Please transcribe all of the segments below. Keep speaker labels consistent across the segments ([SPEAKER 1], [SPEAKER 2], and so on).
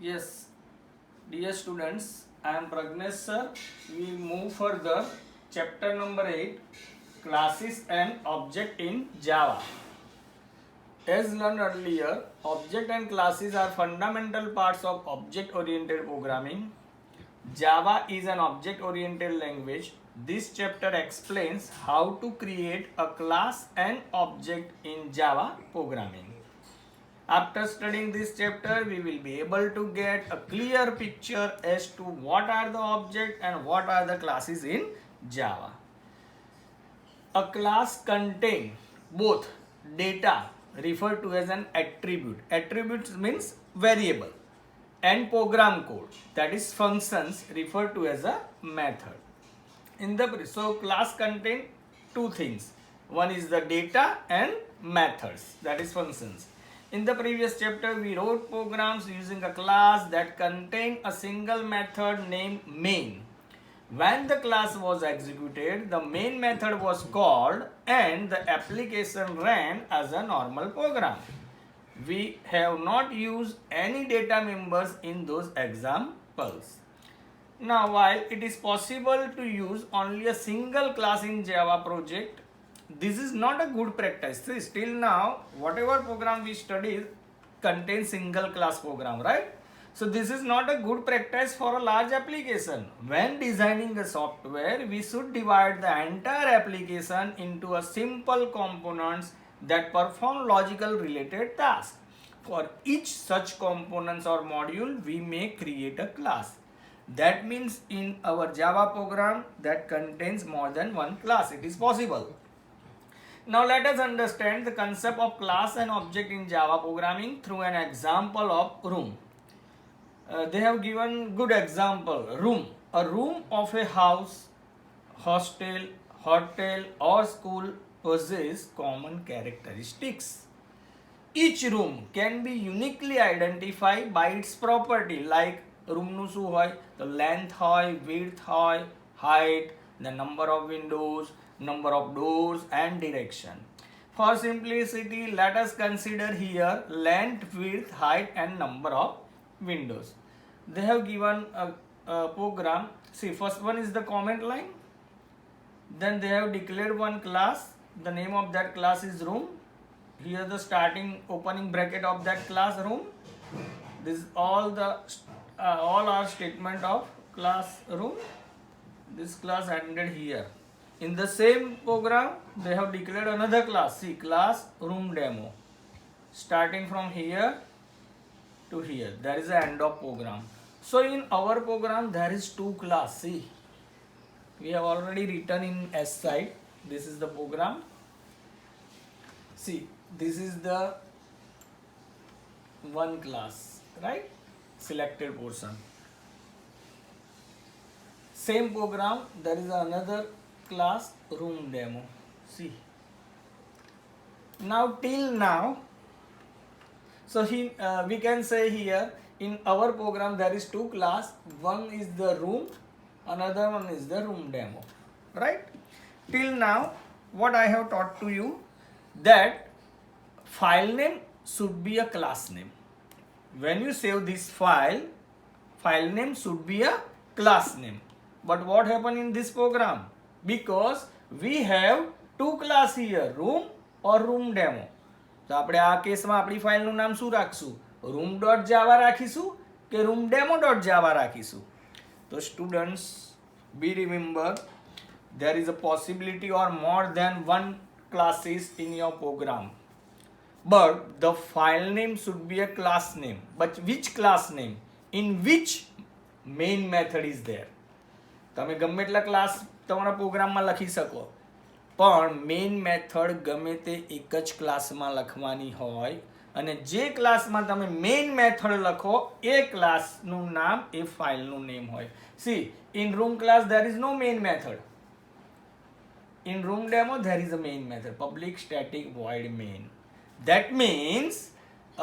[SPEAKER 1] Yes, dear students, I am Pragnesh sir. We move further. Chapter number 8, Classes and Object in Java. As learned earlier, object and classes are fundamental parts of object-oriented programming. Java is an object-oriented language. This chapter explains how to create a class and object in Java programming. After studying this chapter, we will be able to get a clear picture as to what are the objects and what are the classes in Java. A class contains both data referred to as an attribute. Attributes means variable, and program code, that is functions, referred to as a method. So class contains two things. One is the data and methods, that is functions. In the previous chapter, we wrote programs using a class that contained a single method named main. When the class was executed, the main method was called and the application ran as a normal program. We have not used any data members in those examples. Now, while it is possible to use only a single class in Java project, this is not a good practice. See, still now, whatever program we study contains single class program, right? So this is not a good practice for a large application. When designing a software, we should divide the entire application into a simple components that perform logical related tasks. For each such components or module, we may create a class. That means in our Java program that contains more than one class, it is possible. Now let us understand the concept of class and object in Java programming through an example of room. They have given good example. Room. A room of a house, hostel, hotel or school possess common characteristics. Each room can be uniquely identified by its property, like room nu શું હોય તો length હોય, width હોય, height, the number of windows, number of doors and direction. For simplicity, let us consider here length, width, height and number of windows. They have given a program. See, first one is the comment line. Then they have declared one class. The name of that class is room. Here the starting opening bracket of that classroom. This is all our statement of classroom. This class ended here. In the same program, they have declared another class. See, class room demo. Starting from here to here. That is the end of program. So in our program, there is two class. See, we have already written in S side. This is the program. See, this is the one class, right? Selected portion. Same program, there is another class room demo. See. Now till now, so we can say here in our program there is two class. One is the room, another one is the room demo, right? Till now, what I have taught to you, that file name should be a class name. When you save this file name should be a class name. But what happened in this program? Because we have two class here, room or room demo. તો આપણે આ કેસમાં આપણી ફાઇલનું નામ શું રાખશું? room.java રાખીશું કે roomdemo.java રાખીશું? તો students, be remember there is a possibility or more than one classes in your program. But the file name should be a class name. But which class name? In which main method is there? તમે ગમે એટલા class તમારા પ્રોગ્રામમાં લખી શકો, પણ main method ગમે તે એક જ ક્લાસમાં લખવાની હોય, અને જે ક્લાસમાં તમે મેઇન મેથડ લખો એ ક્લાસનું નામ એ ફાઇલનું નેમ હોય. C, in room class there is no main method. In room demo there is a main method, public static void main. That means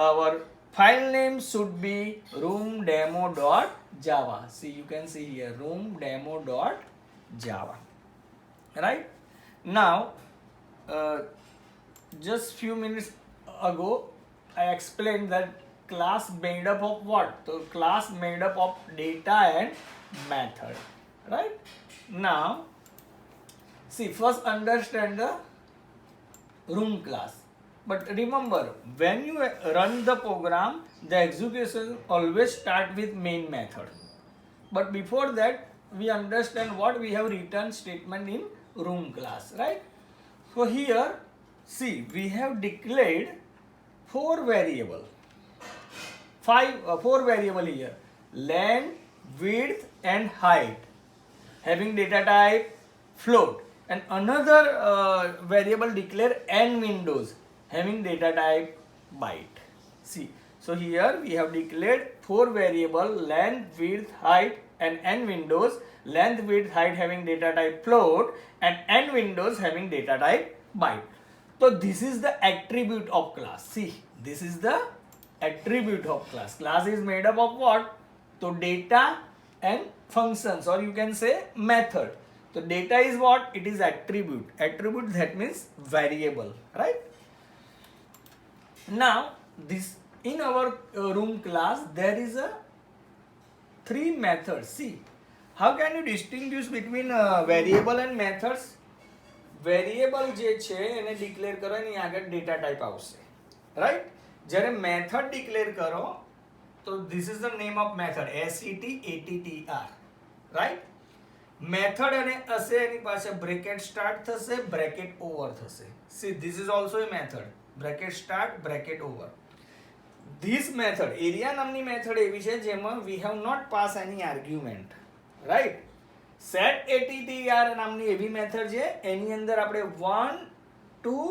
[SPEAKER 1] our file name should be roomdemo.java. See, you can see here roomdemo.java. Right? Now, just few minutes ago, I explained that class made up of what? So class made up of data and method, right? Now see, first understand the room class. But remember, when you run the program, the execution always start with main method. But before that, we understand what we have written statement in room class, right? So here, see, we have declared four variable here: length, width, and height, having data type float, and another variable declare n windows, having data type byte. See, so here we have declared four variable: length, width, height, and n windows. Length, width, height having data type float, and n windows having data type byte. So this is the attribute of class. See, this is the attribute of class. Class is made up of what? So data and functions, or you can say method. So data is what? It is attribute. Attribute, that means variable, right? Now this, in our room class there is a three methods. See, how can you distinguish between variable and methods? Variable જે છે એને declare કરો એની આગળ data type આવશે, right? જ્યારે method declare કરો તો this is the name of method, SETATTR, right? Method અને હશે એની પાસે બ્રેકેટ સ્ટાર્ટ થશે, બ્રેકેટ ઓવર થશે. See, this is also a method, bracket start, bracket over. This method, area નામની મેથડ એવી છે જેમાં વી હેવ નોટ પાસ એની આર્ગ્યુમેન્ટ, રાઈટ? સેટ ATTR નામની એવી મેથડ છે એની અંદર આપણે 1, 2,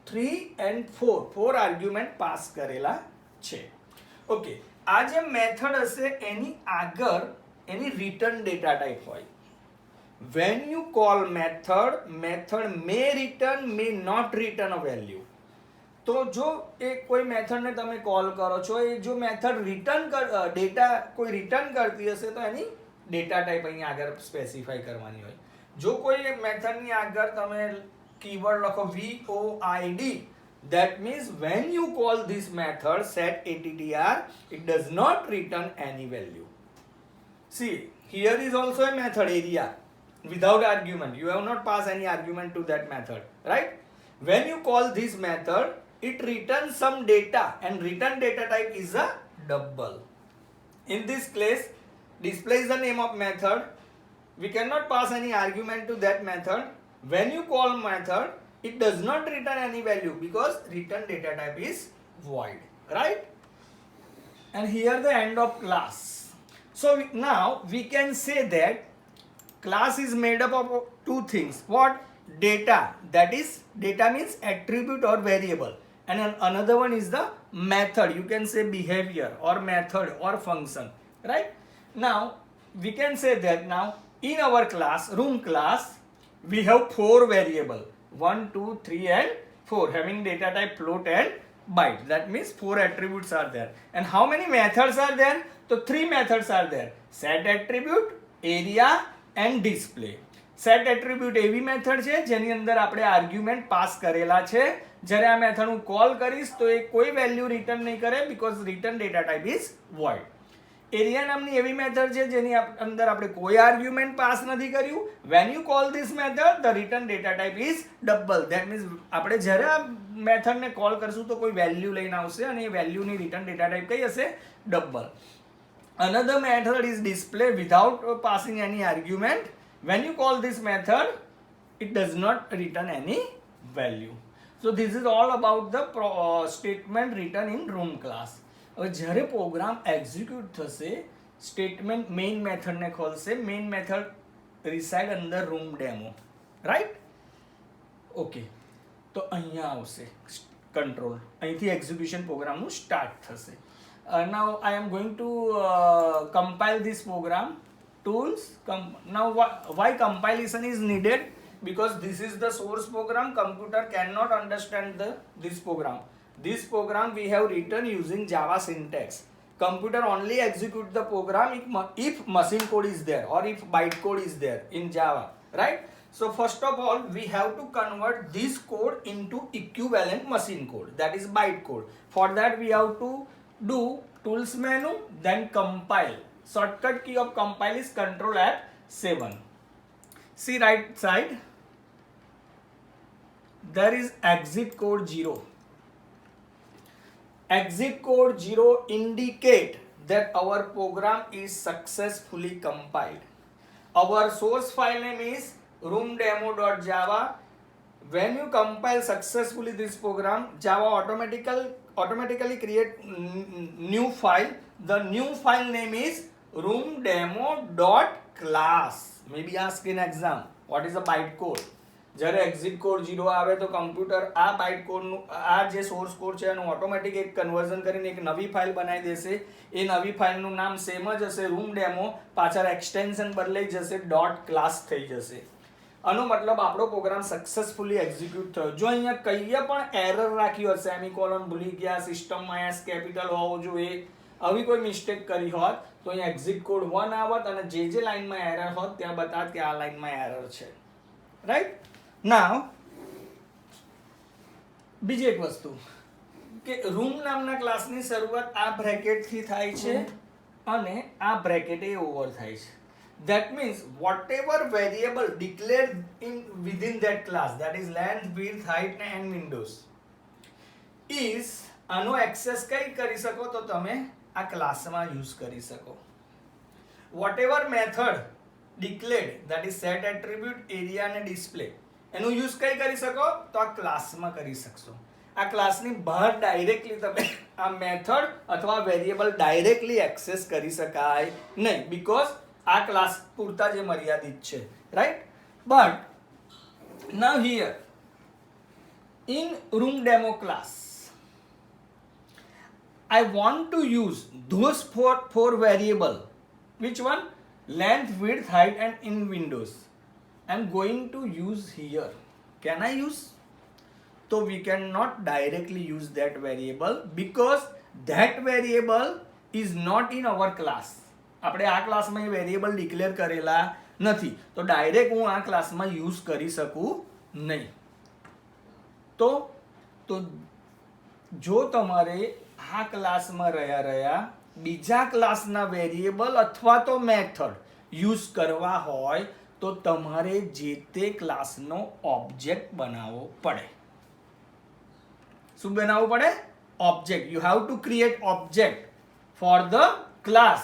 [SPEAKER 1] 3 and 4 આર્ગ્યુમેન્ટ પાસ કરેલા છે. ઓકે, આ જે મેથડ હશે એની આગળ એની રિટર્ન ડેટા ટાઈપ હોય. when you call method may return, may not return a value. તો જો એ કોઈ મેથડને તમે કોલ કરો છો, એ જો મેથડ રિટર્ન ડેટા કોઈ રિટર્ન કરતી હશે તો એની ડેટા ટાઈપ અહીં આગળ સ્પેસિફાઈ કરવાની હોય. જો કોઈ મેથડની આગળ તમે કીવર્ડ લખો VOID, that means when you call this method set ATTR, it does not return any value. See, here is also a method area without argument. You have not passed any argument to that method, right? When you call this method, it returns some data and return data type is a double. In this case, displays the name of method. We cannot pass any argument to that method. When you call method, it does not return any value because return data type is void, right? And here the end of class. So now we can say that class is made up of two things. What? Data, that is data means attribute or variable, and another one is the method, you can say behavior or method or function, right? Now we can say that now in our class, room class, we have four variable, 1, 2, 3 and 4, having data type float and byte. That means four attributes are there. And how many methods are there? So three methods are there: set attribute, area and display. Set attribute એવી method છે જેની અંદર આપણે argument pass કરેલા છે. જ્યારે આ method હું કોલ કરીશ તો એ કોઈ વેલ્યુ રિટર્ન નહીં કરે because return data type is void. Area નામની એવી મેથડ છે જેની અંદર આપણે કોઈ આર્ગ્યુમેન્ટ પાસ નથી કર્યું. When you call this method the return data type is double. That means આપણે જ્યારે આ મેથડને કોલ કરશું તો કોઈ વેલ્યુ લઈને આવશે અને એ વેલ્યુની રિટર્ન ડેટા ટાઈપ કઈ હશે? Double. Another method is display without passing any argument. When you call this method, it does not return any value. So this is all about the statement written in room class. હવે જ્યારે program execute થશે, statement main મેથડને ખોલશે. Main method reside અંદર room demo, right? Okay, તો અહીંયા આવશે control, અહીંથી એક્ઝિક્યુશન પ્રોગ્રામનું સ્ટાર્ટ થશે. Now I am going to compile this program. Tools. Now why compilation is needed? Because this is the source program. Computer cannot understand this program. This program we have written using Java syntax. Computer only execute the program if machine code is there or if byte code is there in Java, right? So first of all, we have to convert this code into equivalent machine code, that is byte code. For that we have to do tools menu, then compile. Shortcut key of compile is Control F7. See right side, there is exit code 0. Exit code 0 indicate that our program is successfully compiled. Our source file name is roomdemo.java. When you compile successfully this program, Java automatically create new file. The new file name is roomdemo.class. Maybe ask in exam, what is a bytecode? જ્યારે exit code 0 આવે તો computer આ byte કોડનું આ જે source code છે એનું automatic એક conversion કરીને એક નવી ફાઇલ બનાવી દેશે. એ નવી ફાઇલનું નામ સેમ જ હશે, રૂમ ડેમો, પાછળ એક્સટેન્શન બદલાઈ જશે, ડોટ ક્લાસ થઈ જશે. આનો મતલબ આપણો પ્રોગ્રામ સક્સેસફુલી એક્ઝિક્યુટ થયો. જો અહીંયા કઈએ પણ એરર રાખ્યું હોય, સેમિકોલન ભૂલી ગયા, સિસ્ટમમાં એસ કેપિટલ હોવો જોઈએ, આવી કોઈ મિસ્ટેક કરી હોત તો અહીંયા એક્ઝિટ કોડ 1 આવત અને જે લાઇનમાં એરર હોત ત્યાં બતાવત કે આ લાઇનમાં એરર છે. રાઈટ? નાઉ બીજી એક વસ્તુ કે રૂમ નામના ક્લાસની શરૂઆત આ બ્રેકેટથી થાય છે અને આ બ્રેકેટ એ ઓવર થાય છે. That means whatever variable declared within that class, that is length, width, height and windows, is આનો એક્સેસ કઈ કરી શકો તો તમે આ ક્લાસમાં યુઝ કરી શકો. Whatever method declared, that is set attribute, area and display, એનું યુઝ કઈ કરી શકો તો આ ક્લાસમાં કરી શકશો. આ ક્લાસની બહાર ડાયરેક્ટલી તમે આ મેથડ અથવા વેરિયેબલ ડાયરેક્ટલી એક્સેસ કરી શકાય નહીં, બીકોઝ આ ક્લાસ પૂરતા જે મર્યાદિત છે. Right? But now here in room demo class I want to use those four variable. Which one? Length, width, height and in windows. I'm going to use here. Can I use? So we cannot directly use that variable because that variable is not in our class. આપણે આ ક્લાસમાં એ variable declare કરેલા નથી, તો direct હું આ ક્લાસમાં use કરી શકું નહીં. તો જો તમારે આ ક્લાસમાં રહ્યા બીજા ક્લાસના વેરિયેબલ અથવા તો મેથડ યુઝ કરવા હોય તો તમારે જે તે ક્લાસનો ઓબ્જેક્ટ બનાવવો પડે. શું બનાવવું પડે? Object. You have to create object for the class.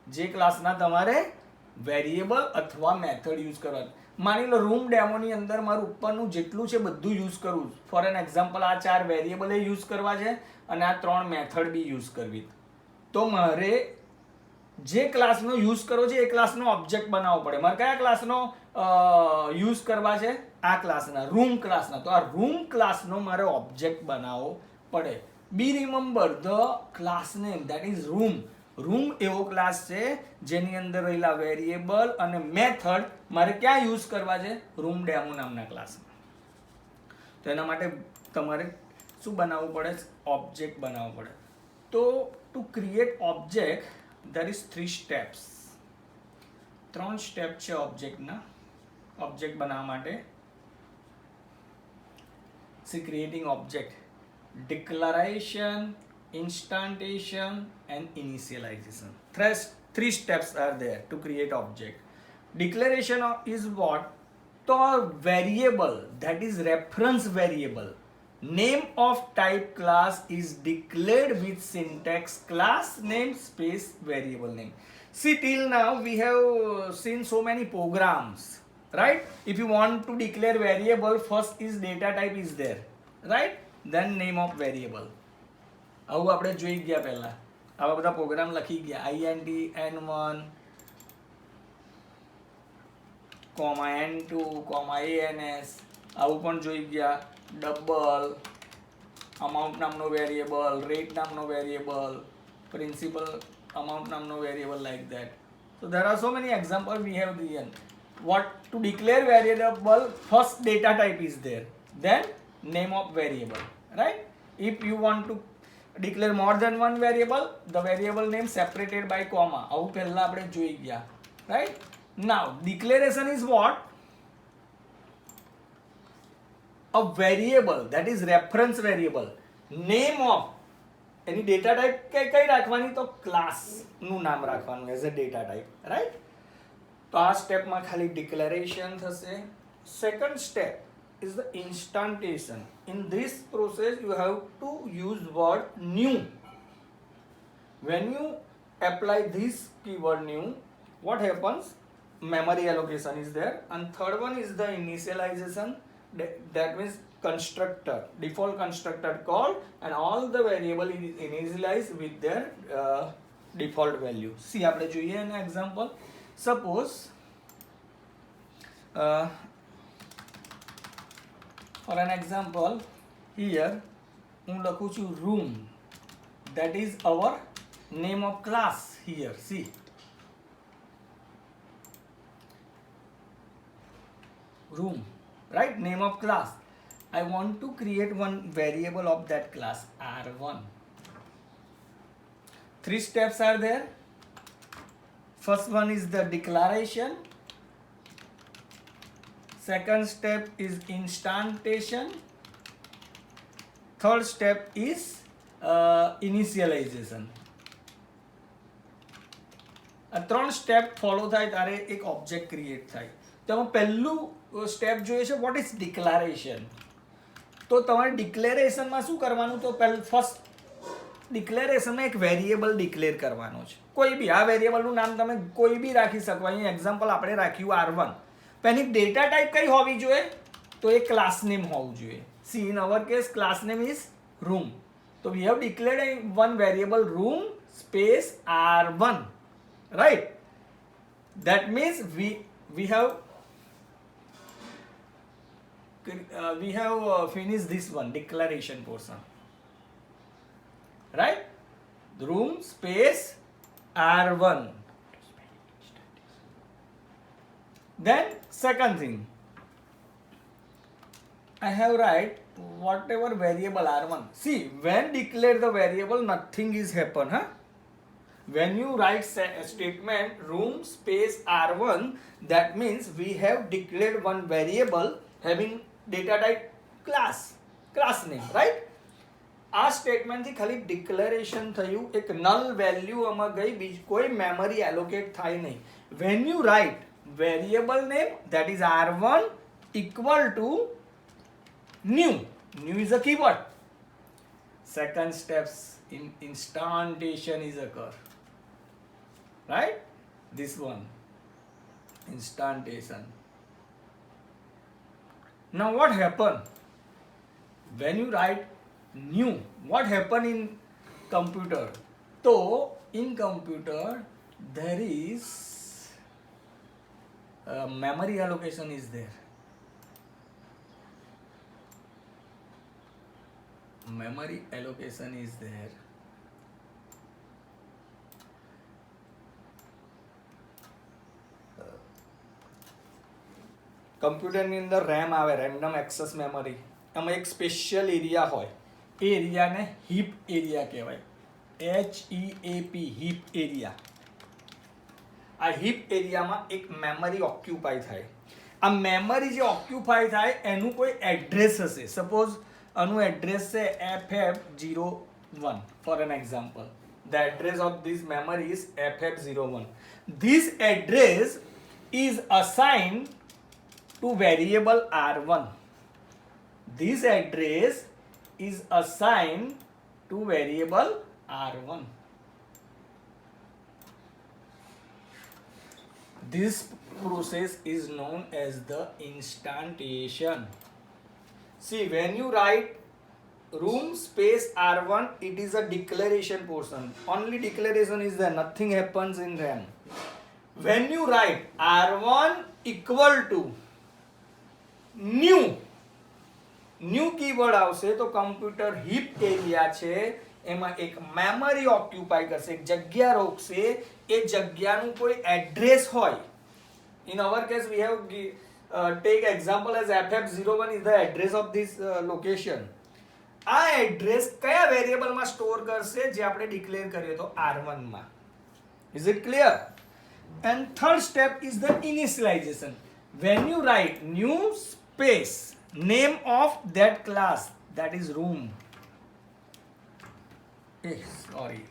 [SPEAKER 1] જે ક્લાસના તમારે વેરિયેબલ અથવા મેથડ યુઝ કરવા. માની લો રૂમ ડેમોની અંદર મારું ઉપરનું જેટલું છે બધું યુઝ કરવું. ફોર એન એક્ઝામ્પલ આ 4 વેરિયેબલ યુઝ કરવા છે અને આ 3 મેથડ બી યુઝ કરવી. તો મારે જે ક્લાસનો યુઝ કરવો છે એ ક્લાસનો ઓબ્જેક્ટ બનાવવો પડે. મારે કયા ક્લાસનો યુઝ કરવા છે? આ ક્લાસના, રૂમ ક્લાસના. તો આ રૂમ ક્લાસનો મારે ઓબ્જેક્ટ બનાવવો પડે. Be remember the class name, that is room. Room એવો ક્લાસ છે જેની અંદર રહેલા વેરિયેબલ અને મેથડ મારે ક્યાં યુઝ કરવા છે? રૂમ ડેમો નામના ક્લાસમાં. તો એના માટે તમારે શું બનાવવું પડે? ઓબ્જેક્ટ બનાવવું પડે. તો to create object there is 3 steps. 3 step છે ઓબ્જેક્ટ બનાવવા માટે. See, creating object, declaration, instantiation and initialization. Three steps are there to create object. Declaration is what? The variable, that is reference variable, name of type class is declared with syntax class name space variable name. See, till now we have seen so many programs, right? If you want to declare variable, first is data type is there, right? Then name of variable. આવું આપણે જોઈ ગયા પહેલા. આવા બધા programme લખી ગયા. int n1 n2 ans આવું પણ જોઈ ગયા. ડબલ અમાઉન્ટ નામનો વેરિયેબલ, રેટ નામનો વેરિયેબલ, પ્રિન્સિપલ અમાઉન્ટ નામનો variable, like that. So there are so many examples we have given. What to declare variable, first data type is there, then name of variable, right? If you want to declare more than one variable, the variable name separated by comma. આવું પહેલા આપણે જોઈ ગયા, right? Now declaration is what? A variable, that is reference variable, name of એની data type કઈ રાખવાની તો ક્લાસનું નામ રાખવાનું as a data type, right? તો આ સ્ટેપમાં ખાલી ડિક્લેરેશન થશે. Second step is the instantiation. In this process you have to use word new. When you apply this keyword new, what happens? Memory allocation is there, and third one is the initialization. That means constructor, default constructor call, and all the variable is initialized with their default value. See, આપણે જોઈએ an example. Suppose for an example here હું લખું છું room. That is our name of class here. See, room, right? Name of class. I want to create one variable of that class, R1. 3 steps are there. First one is the declaration. Second step is instantation. Third step is initialization. આ 3 step follow થાય ત્યારે એક object create થાય. તેમાં પહેલું step જોઈએ છે what is declaration. તો તમારે ડિક્લેરેશનમાં શું કરવાનું? તો ફર્સ્ટ ડિક્લેરેશનમાં એક વેરિયેબલ ડિક્લેર કરવાનો છે. કોઈ બી આ વેરિયેબલનું નામ તમે કોઈ બી રાખી શકો. અહીં એક્ઝામ્પલ આપણે રાખ્યું R1. પણ એની ડેટા ટાઈપ કઈ હોવી જોઈએ? તો એ ક્લાસ નેમ હોવું જોઈએ. See in our case class name is room. તો we have declared one variable room space R1. Right? That means we have finished this one declaration portion, right? The room space R1. Then second thing, I have write whatever variable R1. See, when declare the variable, nothing is happen, huh? When you write statement room space R1, that means we have declared one variable having data type class name, right? આ સ્ટેટમેન્ટથી ખાલી declaration થયું, એક null value આમાં ગઈ, બીજી કોઈ memory allocate થાય નહીં. When you write variable name, that is R1 equal to new. New is a keyword. Second steps in instantation is occur. Right? This one, instantation. Now what happened? When you write new, what happened in computer? So in computer there is memory allocation is there. Memory allocation is there. કમ્પ્યુટરની અંદર RAM આવે, random access memory. એમાં એક special area હોય, એ એરિયાને heap area કહેવાય. HEAP, heap area. આ heap એરિયામાં એક મેમરી ઓક્યુપાય થાય. આ મેમરી જે ઓક્યુપાય થાય એનું કોઈ એડ્રેસ હશે. સપોઝ આનું એડ્રેસ છે FF01 for an example. The address of this memory is FF01. This address is assigned to variable R1. This address is assigned to variable R1. This process is known as the instantation. See, when you write room space R1, it is a declaration portion. Only declaration is there, nothing happens in RAM. When you write R1 equal to new keyword આવશે તો computer heap area છે એમાં એક memory occupy કરશે, એક જગ્યા રોકશે. એ જગ્યાનું કોઈ એડ્રેસ હોય. In our case we have take example as FF01 is the address of this location. આ એડ્રેસ કયા વેરિયેબલમાં સ્ટોર કરશે? જે આપણે ડિક્લેર કરીએ તો R1 માં. Is it clear? And third step is the initialization. When you write new space name of that class, that is room, sorry,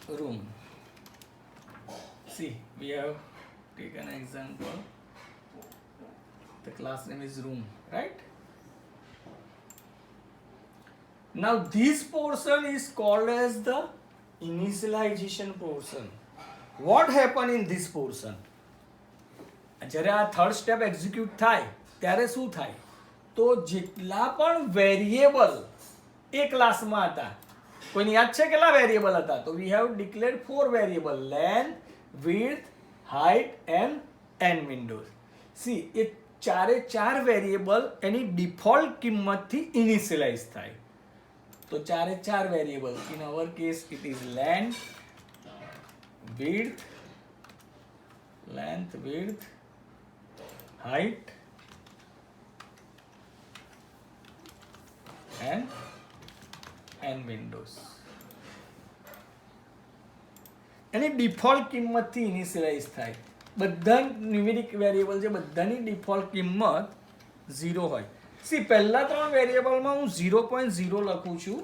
[SPEAKER 1] room. See, we have taken an example. The class name is room, right? Now this portion is called as the initialization portion. What happened in this portion? જ્યારે આ third step execute થાય ત્યારે શું થાય? તો જેટલા પણ variable એ ક્લાસમાં હતા, કોઈને યાદ છે કેટલા વેરિયેબલ હતા? તો we have declared 4 variable, length, width, height and windows. See એ ચારે ચાર વેરિયેબલ એની ડિફોલ્ટ કિંમતથી ઇનિશિયલાઇઝ થાય. તો ચારે ચાર વેરિયેબલ, in our case it is length, width, height and windows. એની ડિફોલ્ટ કિંમતથી ઇનિશિયલાઇઝ થાય. બધા ન્યુમેરિક વેરિયેબલ છે, બધાની ડિફોલ્ટ કિંમત 0 હોય. સી પહેલા ત્રણ વેરિયેબલમાં હું 0.0 લખું છું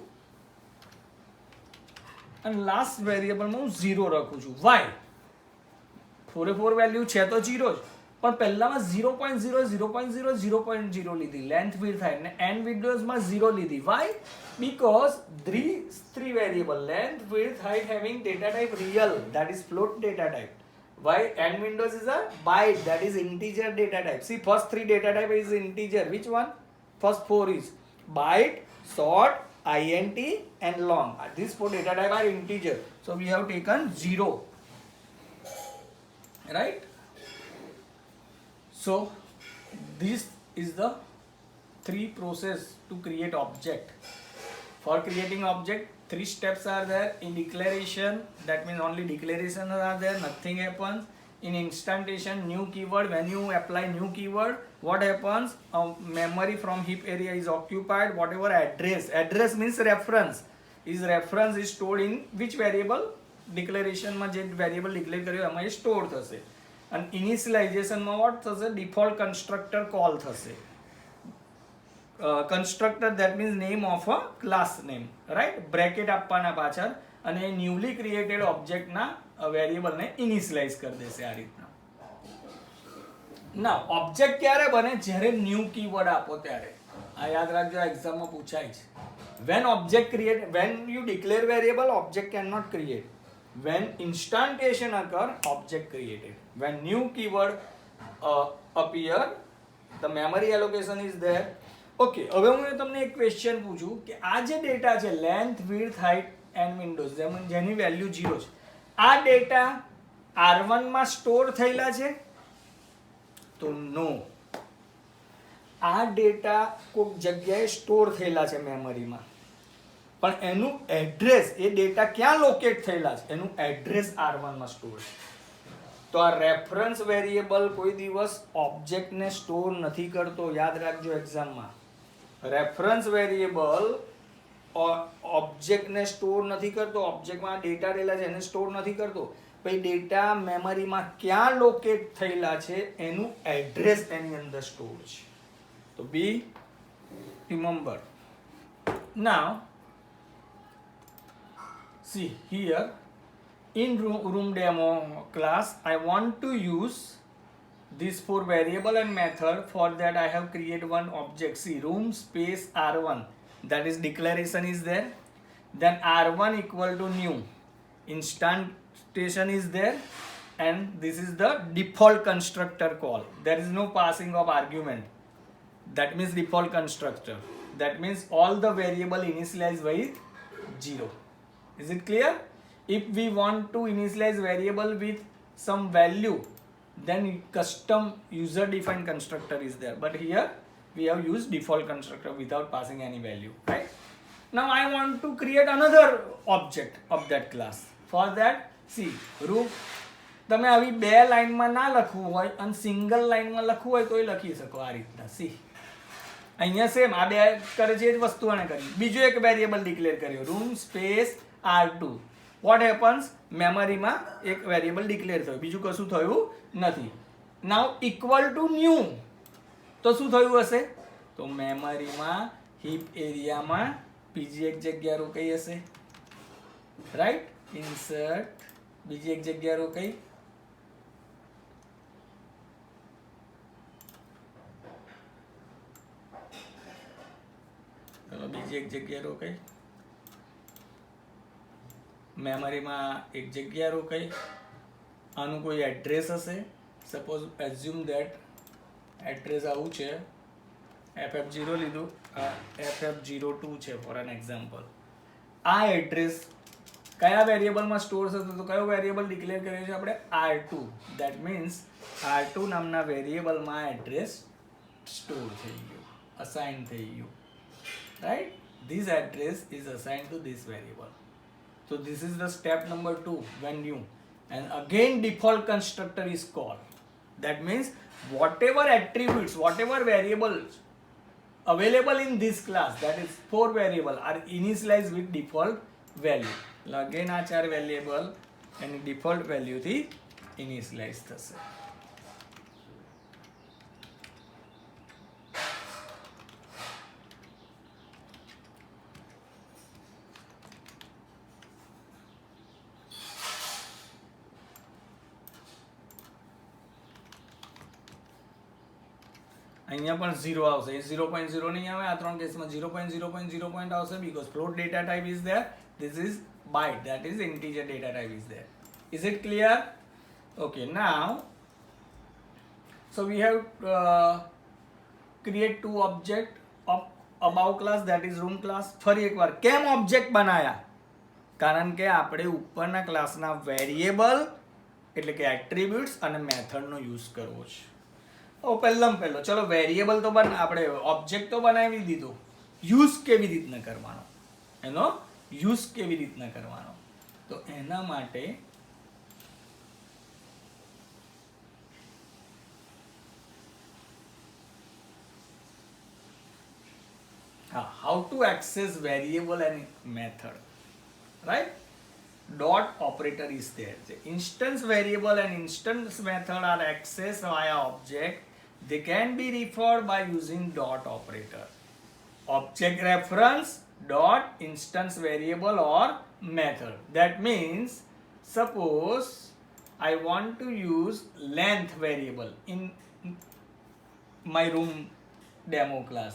[SPEAKER 1] અને લાસ્ટ વેરિયેબલમાં હું 0 લખું છું. વાય? 4 વેલ્યુ છે તો 0 જ, પણ પહેલામાં 0.0 0.0 લીધી, લેન્થ, વિડ્થ, હાઇટ, ને એન્ડ વિન્ડોઝમાં 0 લીધી. Y? Because three variable, length, width, height having data type real, that is float data type. Why? And windows is a byte, that is integer data type. See, first 3 data type is integer. Which one? First 4 is byte, short, int and long. These 4 data type are integer. So we have taken 0. Right? So this is the 3 process to create object. For creating object, 3 steps are there. In declaration, that means only declarations are there, nothing happens. In instantiation, new keyword, when you apply new keyword, what happens? Memory from heap area is occupied. Whatever address means reference is stored in which variable? Declaration માં જે variable declare કર્યો એમાં એ store થશે. અને initialization માં what થશે? Default constructor call થશે. Constructor, that means name of a class name, right? Bracket આપવાના પાછળ અને newly created object ના variable ને initialize કરી દેશે આ રીતના. Now object ક્યારે બને? જ્યારે new keyword આપો ત્યારે. આ યાદ રાખજો, એક્ઝામ માં પૂછાય છે. When you declare variable, object cannot create. When instantiation occur, object created. When new keyword appear, the memory allocation is there. Okay, હવે હું તમને એક ક્વેશ્ચન પૂછું કે આ જે ડેટા છે length, width, height and Windows, જેની વેલ્યુ 0 છે, આ ડેટા R1 માં સ્ટોર થયેલા છે? તો નો, આ ડેટા કોઈક જગ્યાએ સ્ટોર થયેલા છે મેમરીમાં, પણ એનું એડ્રેસ, એ ડેટા ક્યાં લોકેટ થયેલા છે? એનું એડ્રેસ R1 માં સ્ટોર છે. તો આ રેફરન્સ વેરિયેબલ કોઈ દિવસ ઓબ્જેક્ટને સ્ટોર નથી કરતો, યાદ રાખજો એક્ઝામમાં. રેફરન્સ વેરિયેબલ ઓબ્જેક્ટને સ્ટોર નથી કરતો, ઓબ્જેક્ટમાં ડેટા રહેલા છે એને સ્ટોર નથી કરતો. પછી ડેટા મેમરીમાં ક્યાં લોકેટ થયેલા છે એનું એડ્રેસ એની અંદર સ્ટોર છે. તો be remember. Now see here in room demo class I want to use these 4 variable and method. For that I have created one object. See, room space R1, that is declaration is there, then R1 equal to new, instantiation is there, and this is the default constructor call. There is no passing of argument, that means default constructor. That means all the variable initialized with 0. Is it clear? If we want to initialize variable with some value, then custom user defined constructor is there, but here we have used default constructor without passing any value, right? Now I want to create another object of that class. For that, see, room, તમે આવી 2 લાઈનમાં ના લખવું હોય અને single લાઈનમાં લખવું હોય તો લખી શકો આ રીતના. સી અહીંયા સેમ આ 2 કરે છે એ જ વસ્તુ આને કરી. બીજો એક વેરિયેબલ ડિક્લેર કર્યો, room space R2. What happens? મેમરીમાં એક વેરિયેબલ ડિક્લેર થયું, બીજું કશું થયું નથી. નાઉ ઇક્વલ ટુ ન્યૂ, તો શું થયું હશે? તો મેમરીમાં હીપ એરિયામાં બીજી એક જગ્યા રોકાઈ હશે, રાઈટ. ઇન્સર્ટ બીજી એક જગ્યા રોકાઈ, ચલો બીજી એક જગ્યા રોકાઈ, મેમરીમાં એક જગ્યા રોકાઈ. આનું કોઈ એડ્રેસ હશે, સપોઝ એઝ્યુમ ધેટ એડ્રેસ આવું છે, FF0 લીધું, આ FF02 છે ફોર એન એક્ઝામ્પલ. આ એડ્રેસ કયા વેરિયેબલમાં સ્ટોર થશે, તો કયો વેરિયેબલ ડિક્લેર કર્યો છે આપણે, R2. ધેટ મીન્સ R2 નામના વેરિયેબલમાં એડ્રેસ સ્ટોર થઈ ગયું, અસાઇન થઈ ગયું, right. This address is assign two this variable. So this is the step number 2 when new, and again default constructor is called. That means whatever attributes, whatever variables available in this class, that is 4 variable, are initialized with default value. Again આ 4 variable એની default value થી initialize થશે. અહીંયા પણ 0 આવશે, 0.0 નહીં આવે. આ ત્રણ કેસમાં 0.0.0 આવશે because float data type is there. This is byte, that is integer data type is there. Is it clear? Okay, now so we have create 2 object of above class, that is room class. ફરી એકવાર કેમ object બનાયા, કારણ કે આપણે ઉપરના ક્લાસના variable એટલે કે એટ્રીબ્યુટ્સ અને મેથડનો યુઝ કરવો છે. પહેલો ચલો વેરિયેબલ તો આપણે ઓબ્જેક્ટ તો બનાવી દીધું, યુઝ કેવી રીતના કરવાનો, એનો યુઝ કેવી રીતના કરવાનો, તો એના માટે how to access variable and method, right? Dot operator is there. The instance variable and instance method are accessed via object. They can be referred by using dot operator. Object reference dot instance variable or method. That means suppose I want to use length variable in my room demo class.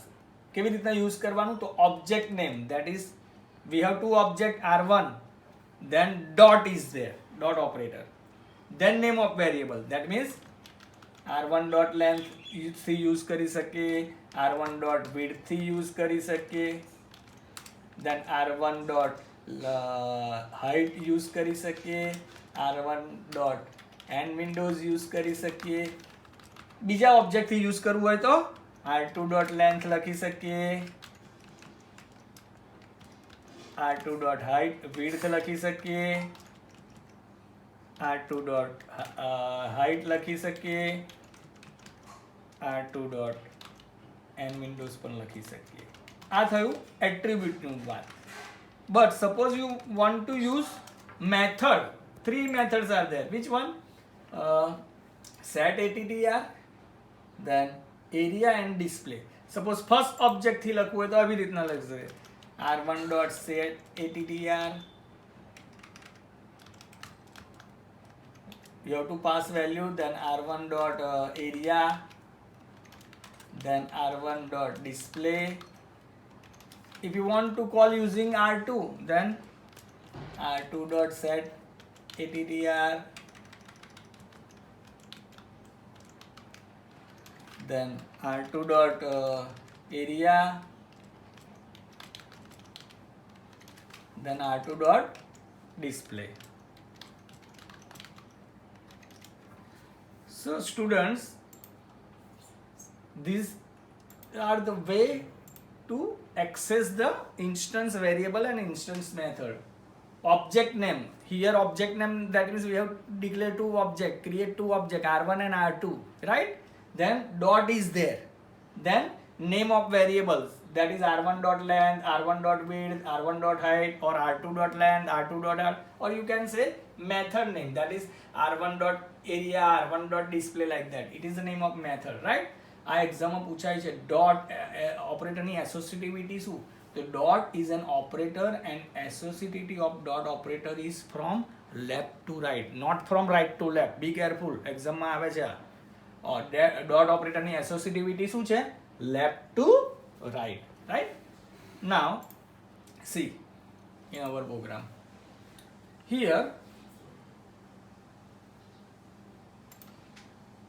[SPEAKER 1] કેવી રીતના use કરવાનું, તો object name, that is we have 2 object R1, then dot is there, dot operator, then name of variable, that means R1 dot length થી use કરી શકે, R1 dot width થી use કરી શકે, then R1 dot height use કરી શકે, R1 dot end windows use કરી શકે. બીજા ઓબ્જેક્ટ થી યુઝ કરવું હોય તો R2 dot length લખી શકીએ, R2 dot height width લખી શકીએ, R2 dot height લખી શકીએ, R2 dot end windows પણ લખી શકીએ. આ થયું એટ્રીબ્યુટનું વાત. But suppose you want to use method, 3 methods are there. Which one? Set attr, then area and display. Suppose first object થી લખવું હોય તો આવી રીતના લખશે, R1 dot set attr. You have to pass value, then R1 dot area, then R1 dot display. If you want to call using R2, then R2 dot set attr, then R2 dot area, then R2 dot display. So students, these are the way to access the instance variable and instance method. Object name, here object name, that means we have declared 2 object, create 2 object, R1 and R2, right? Then dot is there, then name of variables, that is R1 dot length, R1 dot width, R1 dot height, or R2 dot length, R2 dot height, or you can say method name, that is R1 dot area, R1 dot display, like that. It is the name of method, right? આ એક્ઝામમાં પૂછાય છે dot ઓપરેટરની associativity શું, તો dot is an operator and associativity of dot operator is from left to right, not from right to left. Be careful, એક્ઝામમાં આવે છે. ડોટ ઓપરેટરની એસોસિએટિવિટી શું છે? Left to right. Right. Now see in our program here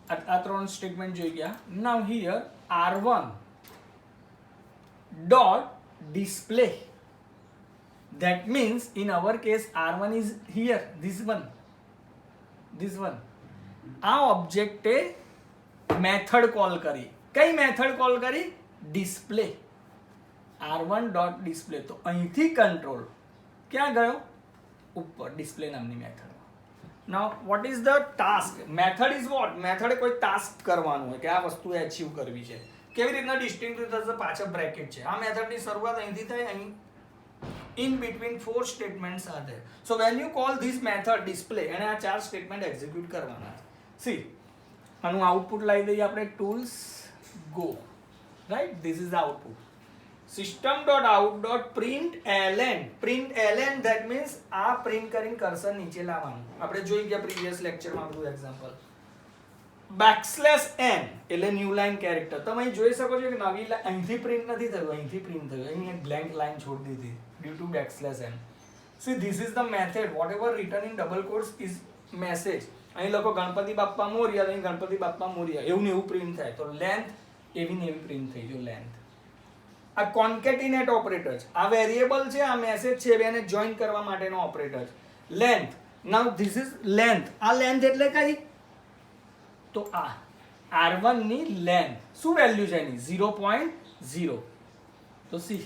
[SPEAKER 1] આ ત્રણ statement જોઈ ગયા. now here r1 dot display, that means in our case r1 is here, this one. આ ઓબ્જેક્ટે મેથડ કોલ કરી. કઈ મેથડ કોલ કરી? ડિસ્પ્લે. r1 dot display. તો અહીંથી કંટ્રોલ ક્યાં ગયો? ઉપર ડિસ્પ્લે નામની method. Now what is the task? Method is what? Method કોઈ ટાસ્ક કરવાનું હોય કે આ વસ્તુ અચીવ કરવી છે. કેવી રીતના ડિસ્ટિંગ્વિશ થશે? પાછળ બ્રેકેટ છે. આ મેથડની શરૂઆત અહીંથી થાય. અહીં in between 4 statements are there. So when you call this method display અને આ 4 સ્ટેટમેન્ટ એક્ઝિક્યુટ કરવાના છે. સી આનું આઉટપુટ લઈ દઈએ આપણે. Tools go. Right, this is the output. system.out.println. println that means આ પ્રિન્ટ કરીને કર્સર નીચે લાવવાનું. આપણે જોઈ ગયા પ્રીવિયસ લેક્ચરમાં બધું એક્ઝામ્પલ. બેકસ્લેશ n એટલે ન્યૂ લાઇન કેરેક્ટર. તમે અહીં જોઈ શકો છો કે નવી લાઈન અહીંથી પ્રિન્ટ નથી થયું, અહીંથી પ્રિન્ટ થયું. અહીં એક બ્લેન્ક લાઇન છોડી દીધી due to backslash n. See this is the method. Whatever return in double quotes is message. અહીં લખો ગણપતિ બાપ્પા મોરિયા, અહીં ગણપતિ બાપ્પા મોરિયા, એવું ને એવું પ્રિન્ટ થાય. તો લેન્થ એવી ને એવી પ્રિન્ટ થઈ ગયો. લેન્થ. આ કોન્કેટિનેટ ઓપરેટર છે. આ વેરિયેબલ છે, આ મેસેજ છે, બેને જોઈન કરવા માટેનો ઓપરેટર છે. Length. Now this is length. આ લેન્થ એટલે કઈ? તો આ r1 ની લેન્થ શું વેલ્યુ છે એની? 0.0. તો see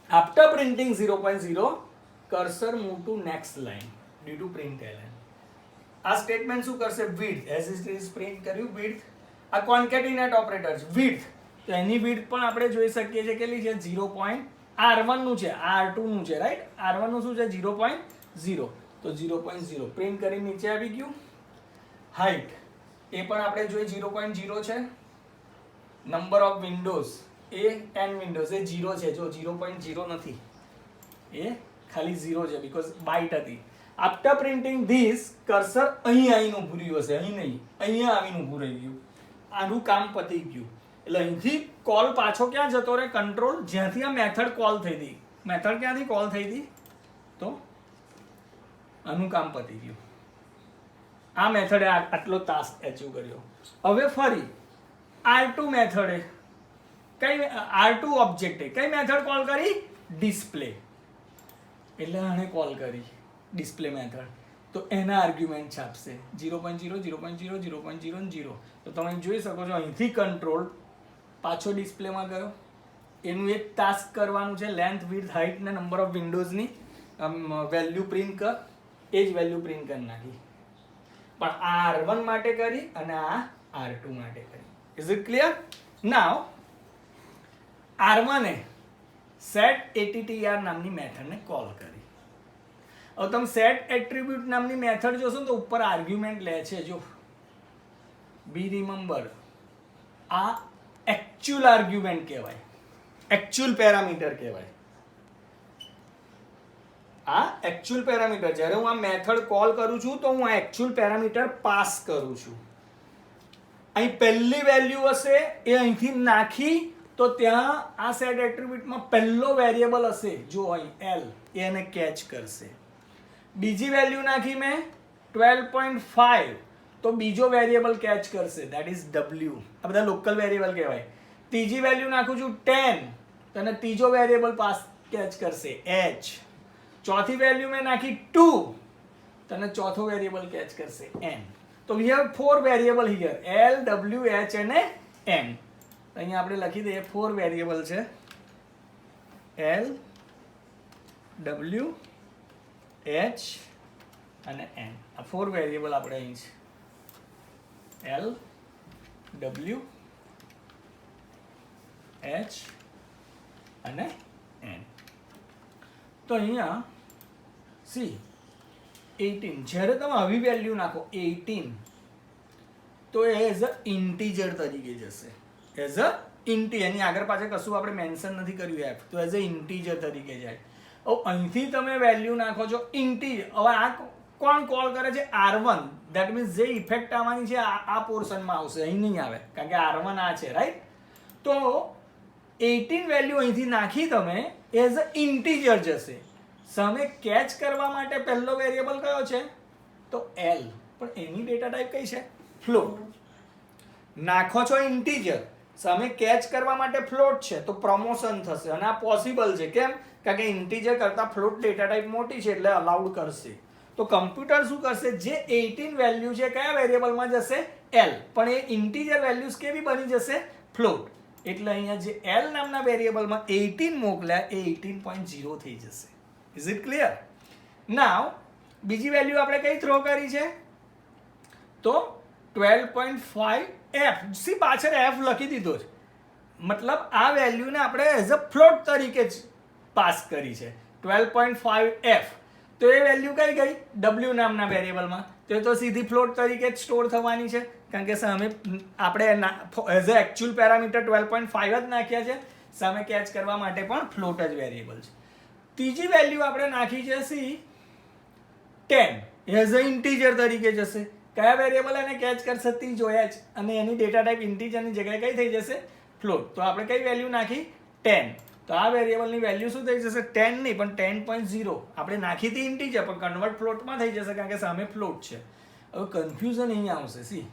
[SPEAKER 1] after printing 0.0 cursor move to next line due to println. આ સ્ટેટમેન્ટ શું કરશે? width as it is print કર્યું width. આ કોન્કેટિનેટ ઓપરેટર છે. width તો એની width પણ આપણે જોઈ શકીએ છીએ કેટલી છે? 0. r1 નું છે, r2 નું છે. રાઈટ. r1 નું શું છે? 0.0. તો 0.0 પ્રિન્ટ કરી નીચે આવી ગયું. હાઈટ એ પણ આપણે જોઈ 0.0 છે. નંબર ઓફ વિન્ડોઝ એ n વિન્ડોઝ એ 0 છે. જો 0.0 નથી, એ ખાલી 0 છે બીકોઝ બાઇટ હતી. આફ્ટર પ્રિન્ટિંગ ધીસ કર્સર અહીં આવીને ઊભું રહ્યું હશે, અહીં નહીં, અહીંયા આવીને ઊભું રહી ગયું. આનું કામ પતી ગયું. એટલે અહીંથી કોલ પાછો ક્યાં જતો રહે? કંટ્રોલ જ્યાંથી આ મેથડ કોલ થઈ હતી. મેથડ ક્યાંથી કોલ થઈ હતી? તો આનું કામ પતી ગયું. આ મેથડે આટલો ટાસ્ક અચીવ કર્યો. હવે ફરી r2 મેથડે કઈ r2 ઓબ્જેક્ટે કઈ મેથડ કોલ કરી? ડિસ્પ્લે. એટલે આને કોલ કરી ડિસ્પ્લે મેથડ. તો એના આર્ગ્યુમેન્ટ છાપશે 0.0 0.0 0.0 0. તો તમે જોઈ શકો છો અહીંથી કંટ્રોલ પાછો ડિસ્પ્લેમાં ગયો. એનું એક ટાસ્ક કરવાનું છે. લેન્થ, વિડ્થ, હાઇટ ને નંબર ઓફ વિન્ડોઝની વેલ્યુ પ્રિન્ટ કર. એ જ વેલ્યુ પ્રિન્ટ કરી નાખી. પણ આ r1 માટે કરી અને આ r2 માટે કરી. Is it clear? Now r1 A set attr નામની મેથડને કોલ કરી. હવે તમે set attribute નામની મેથડ જોશો ને તો ઉપર આર્ગ્યુમેન્ટ લે છે. જો બી રિમેમ્બર આ એકચ્યુઅલ આર્ગ્યુમેન્ટ કહેવાય, એકચ્યુઅલ પેરામીટર કહેવાય. આ એકચ્યુઅલ પેરામીટર. જ્યારે હું આ મેથડ કોલ કરું છું તો હું આ એકચ્યુઅલ પેરામીટર પાસ કરું છું. અહીં પહેલી વેલ્યુ હશે એ અહીંથી નાખી તો ત્યાં આ સેટ એટ્રીબ્યુટમાં પહેલો વેરિયેબલ હશે, જો અહીં l, એને કેચ કરશે. બીજી વેલ્યુ નાખી મેં 12.5 તો બીજો વેરિયેબલ કેચ કરશે, ધેટ ઇઝ w. આ બધા લોકલ વેરિયેબલ કહેવાય. ત્રીજી વેલ્યુ નાખું છું 10 તો એને ત્રીજો વેરિયેબલ પાસ કેચ કરશે h. ચોથી વેલ્યુ મેં નાખી 2 તને ચોથો વેરિયેબલ કેચ કરશે n. તો we have 4 variable here, l, w, h અને n. અહીંયા આપણે લખી દઈએ 4 વેરિયેબલ છે, l, w, h અને n. આ 4 વેરિયેબલ આપણે અહીં છે, l, w, h અને n. તો અહીંયા સી 18 જ્યારે તમે આવી વેલ્યુ નાખો 18 તો એ એઝ અ ઇન્ટીજર તરીકે જશે, એઝ અ ઇન્ટી એની આગળ પાછળ કશું આપણે મેન્શન નથી કર્યું એફ, તો એઝ અ ઇન્ટીજર તરીકે જાય. હવે અહીંથી તમે વેલ્યુ નાખો છો ઇન્ટીજર. હવે આ કોણ કોલ કરે છે? R1. ધેટ મીન્સ જે ઇફેક્ટ આવવાની છે આ પોર્શનમાં આવશે, અહીં નહીં આવે, કારણ કે R1 આ છે, રાઈટ? તો 18 વેલ્યુ અહીંથી નાખી તમે એઝ અ ઇન્ટીજર જશે. સામે કેચ કરવા માટે પહેલો વેરિયેબલ કયો છે? તો L. પણ એની ડેટા ટાઈપ કઈ છે? ફ્લોટ. નાખો છો ઇન્ટીજર, સામે કેચ કરવા માટે ફ્લોટ છે, તો પ્રમોશન થશે. અને આ પોસિબલ છે. કેમ? કારણ કે ઇન્ટીજર કરતાં ફ્લોટ ડેટા ટાઈપ મોટી છે એટલે અલાઉડ કરશે. તો કમ્પ્યુટર શું કરશે? જે 18 વેલ્યુ છે કયા વેરિયેબલમાં જશે? L. પણ એ ઇન્ટીજર વેલ્યુઝ કેવી બની જશે? ફ્લોટ. એટલે અહીંયા જે L નામના વેરિયેબલમાં 18 મોકલ્યા એ 18.0 થઈ જશે. Is it clear? નાવ બીજી વેલ્યુ આપણે કઈ થ્રો કરી છે? તો 12.5 F. સી પાછળ F લખી દીધો છે, મતલબ આ વેલ્યુને આપણે એઝ અ ફ્લોટ તરીકે જ પાસ કરી છે. 12.5 F. તો એ વેલ્યુ કઈ ગઈ? W નામના વેરિયેબલમાં. તો સીધી ફ્લોટ તરીકે જ સ્ટોર થવાની છે, કારણ કે સામે આપણે એઝ અ એકચ્યુઅલ પેરામીટર 12.5 જ નાખ્યા છે. સામે કેચ કરવા માટે પણ ફ્લોટ જ વેરિયેબલ છે. ત્રીજી વેલ્યુ આપણે નાખી છે સી 10 એઝ અ ઇન્ટીજર તરીકે જશે. કયા વેરિયેબલ એને કેચ કરશે તે જોયા જ, અને એની ડેટા ટાઈપ ઇન્ટીજરની જગ્યાએ કઈ થઈ જશે? ફ્લોટ. તો આપણે કઈ વેલ્યુ નાખી? 10. તો આ વેરિયેબલની વેલ્યુ શું થઈ જશે? 10 નહીં પણ 10.0. આપણે નાખી હતી ઇન્ટીજર પણ કન્વર્ટ ફ્લોટમાં થઈ જશે, કારણ કે સામે ફ્લોટ છે. હવે કન્ફ્યુઝન અહીં આવશે. સી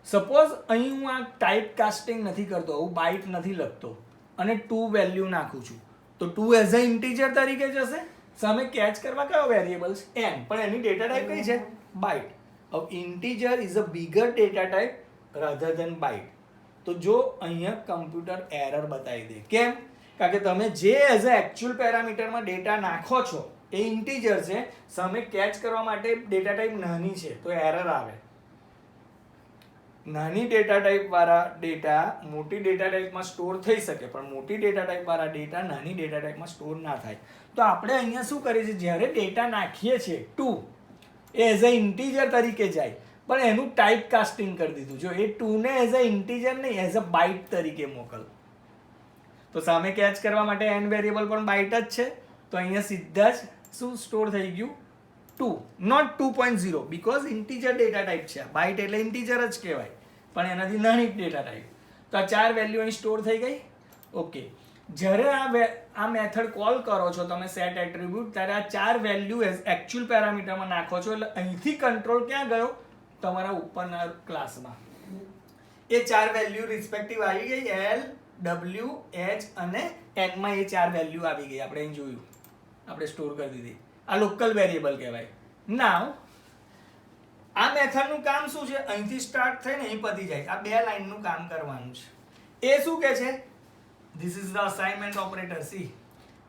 [SPEAKER 1] સપોઝ અહીં હું આ ટાઈપ કાસ્ટિંગ નથી કરતો, હું બાઇટ નથી લખતો અને 2 વેલ્યુ નાખું છું, તો 2 એઝ અ ઇન્ટીજર તરીકે જશે. સામે કેચ કરવા કયો વેરિયેબલ છે? n. પણ એની ડેટા ટાઈપ કઈ છે? બાઇટ. હવે integer is a bigger data type rather than byte. તો જો અહીંયા કમ્પ્યુટર એરર બતાવી દે. કેમ? કારણ કે તમે જે એઝ અ એકચ્યુઅલ પેરામીટરમાં ડેટા નાખો છો એ ઇન્ટીજર છે, સામે કેચ કરવા માટે ડેટા ટાઈપ નાની છે, તો એરર આવે. નાની ડેટા ટાઈપ વાળા ડેટા મોટી ડેટા ટાઈપમાં સ્ટોર થઈ શકે, પણ મોટી ડેટા ટાઈપ વાળા ડેટા નાની ડેટા ટાઈપમાં સ્ટોર ના થાય. તો આપણે અહીંયા શું કરીએ છીએ? જ્યારે ડેટા નાખીએ છીએ 2 એ એઝ અ ઇન્ટીજર તરીકે જાય, પણ એનું ટાઈપ કાસ્ટિંગ કરી દીધું. જો એ 2 ને એઝ અ ઇન્ટીજર નહીં, એઝ અ બાઇટ તરીકે મોકલ. તો સામે કેચ કરવા માટે n વેરિયેબલ પણ બાઇટ જ છે, તો અહીંયા સીધા જ શું સ્ટોર થઈ ગયું? 2, not 2.0, because integer data type છે. બાઇટ એટલે ઇન્ટીજર જ કહેવાય, પણ એનાથી નાની ડેટા ટાઈપ. તો આ 4 વેલ્યુ અહીં સ્ટોર થઈ ગઈ. ઓકે. જ્યારે આ મેથડ કોલ કરો છો તમે સેટ એટ્રીબ્યુટ, ત્યારે આ 4 વેલ્યુ એકચ્યુઅલ પેરામીટરમાં નાખો છો, એટલે અહીંથી કંટ્રોલ ક્યાં ગયો? તમારા ઉપરના ક્લાસમાં. એ 4 વેલ્યુ રિસ્પેક્ટિવ આવી ગઈ. L, W, H અને N માં એ 4 વેલ્યુ આવી ગઈ. આપણે અહીં જોયું, આપણે સ્ટોર કરી દીધી. આ લોકલ વેરિયેબલ કહેવાય. નાવ આ મેથડનું કામ શું છે? અહીંથી સ્ટાર્ટ થઈને અહીં પતી જાય. આ 2 લાઈનનું કામ કરવાનું છે. એ શું કહે છે? This is the assignment operator. See,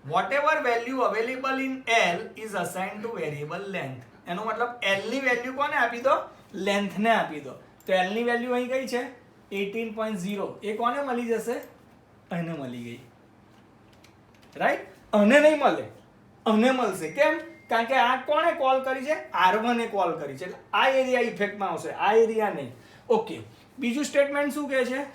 [SPEAKER 1] whatever value available in L is assigned to variable length. એનો મતલબ L ની વેલ્યુ કોને આપી દો? લેન્થ ને આપી દો. તો L ની વેલ્યુ અહીં કઈ છે? 18.0. એ કોને મળી જશે? એને મળી ગઈ. રાઈટ? અને નહીં મળે, અને મળશે. કેમ? કારણ કે આ કોણે કોલ કરી છે? R1 એ કોલ કરી છે. એટલે આ એરિયા ઇફેક્ટમાં આવશે, આ એરિયા નહીં. ઓકે. બીજું સ્ટેટમેન્ટ શું કહે છે?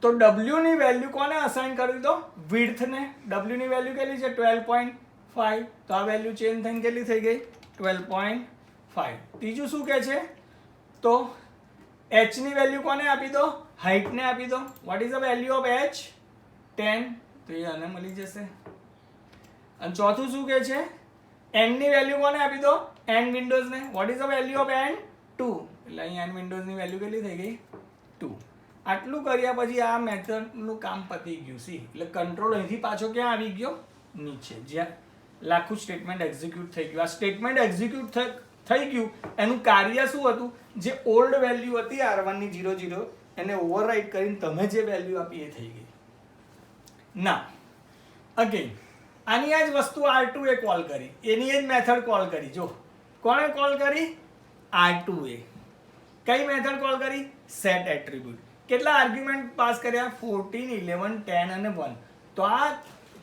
[SPEAKER 1] તો W ની વેલ્યુ કોને અસાઇન કરી દો? વિડ્થ ને. W ની વેલ્યુ કેટલી છે? 12.5. તો આ વેલ્યુ ચેન્જ થઈને કેટલી થઈ ગઈ? 12.5. ત્રીજું શું કહે છે? તો H ની વેલ્યુ કોને આપી દો? હાઇટ ને આપી દો. What is the value of H? 10. તો એ આને મળી જશે. અને ચોથું શું કહે છે? N ની વેલ્યુ કોને આપી દો? N વિન્ડોઝ ને. What is the value of N? 2. એટલે અહીં N વિન્ડોઝ ની વેલ્યુ કેટલી થઈ ગઈ? 2. આટલું કર્યા પછી આ મેથડનું કામ પતી ગયું. સી એટલે કંટ્રોલ અહીંથી પાછો ક્યાં આવી ગયો? નીચે, જ્યાં લાખું સ્ટેટમેન્ટ એક્ઝિક્યુટ થઈ ગયું. આ સ્ટેટમેન્ટ એક્ઝિક્યુટ થઈ ગયું, એનું કાર્ય શું હતું? જે ઓલ્ડ વેલ્યુ હતી R1 ની 0 એને ઓવરરાઇટ કરીને તમે જે વેલ્યુ આપી એ થઈ ગઈ. ના અગેન આની આ જ વસ્તુ R2 એ કોલ કરી, એની એ જ મેથડ કોલ કરી. જો કોણે કોલ કરી? R2 એ. કઈ મેથડ કોલ કરી? Set attribute. કેટલા આર્ગ્યુમેન્ટ પાસ કર્યા? 14, 11, 10 અને 1. તો આ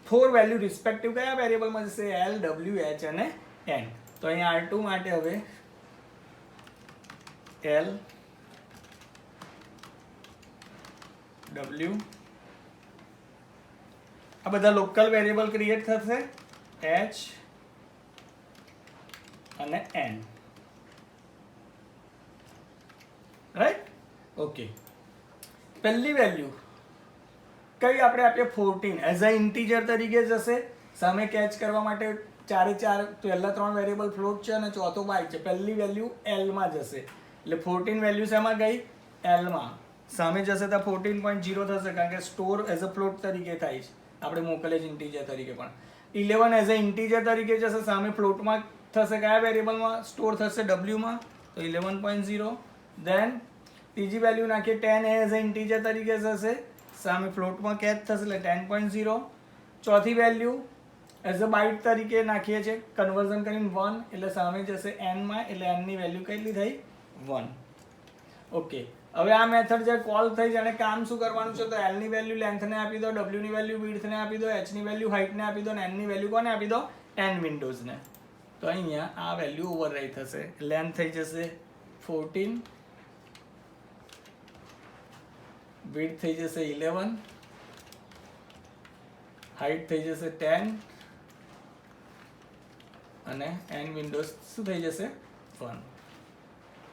[SPEAKER 1] 4 વેલ્યુ રિસ્પેક્ટિવ કયા વેરિયેબલમાં જશે? L, W, H અને N. તો અહીંયા R2 માટે હવે L, W આ બધા લોકલ વેરિયેબલ ક્રિએટ થશે H અને N, રાઈટ? ઓકે, પહેલી વેલ્યુ કઈ આપણે આપીએ 14 એઝ અ ઇન્ટીજર તરીકે જશે. સામે કેચ કરવા માટે ચારે ચાર પહેલા 3 વેરિયેબલ ફ્લોટ છે અને ચોથો બાઇટ છે. પહેલી વેલ્યુ L માં જશે એટલે 14 વેલ્યુ શેમાં ગઈ? L માં. સામે જશે તો 14.0 થશે કારણ કે સ્ટોર એઝ અ ફ્લોટ તરીકે થાય છે, આપણે મોકલે છે ઇન્ટીજર તરીકે. પણ 11 એઝ અ ઇન્ટીજર તરીકે જશે, સામે ફ્લોટમાં થશે કયા વેરિયેબલમાં સ્ટોર થશે? W માં, તો 11.0. દેન ત્રીજી વેલ્યુ નાખીએ 10 એઝ અ ઇન્ટીજર તરીકે જશે, સામે ફ્લોટમાં કેચ થશે એટલે 10.0. ચોથી વેલ્યુ એઝ અ બાઇટ તરીકે નાખીએ છીએ, કન્વર્ઝન કરીને 1 એટલે સામે જશે n માં, એટલે n ની વેલ્યુ કેટલી થઈ? 1. ઓકે, હવે આ મેથડ જે કોલ થઈ છે એને કામ શું કરવાનું છે? તો l ની વેલ્યુ લેન્થને આપી દો, w ની વેલ્યુ વિડ્થને આપી દો, h ની વેલ્યુ હાઇટને આપી દો અને n ની વેલ્યુ કોને આપી દો? n વિન્ડોઝને. તો અહીંયા આ વેલ્યુ ઓવરરાઈટ થશે, લેન્થ થઈ જશે 14, વિડ્થ થઈ જશે 11, હાઇટ થઈ જશે 10 અને n વિન્ડોઝ શું થઈ જશે? 1.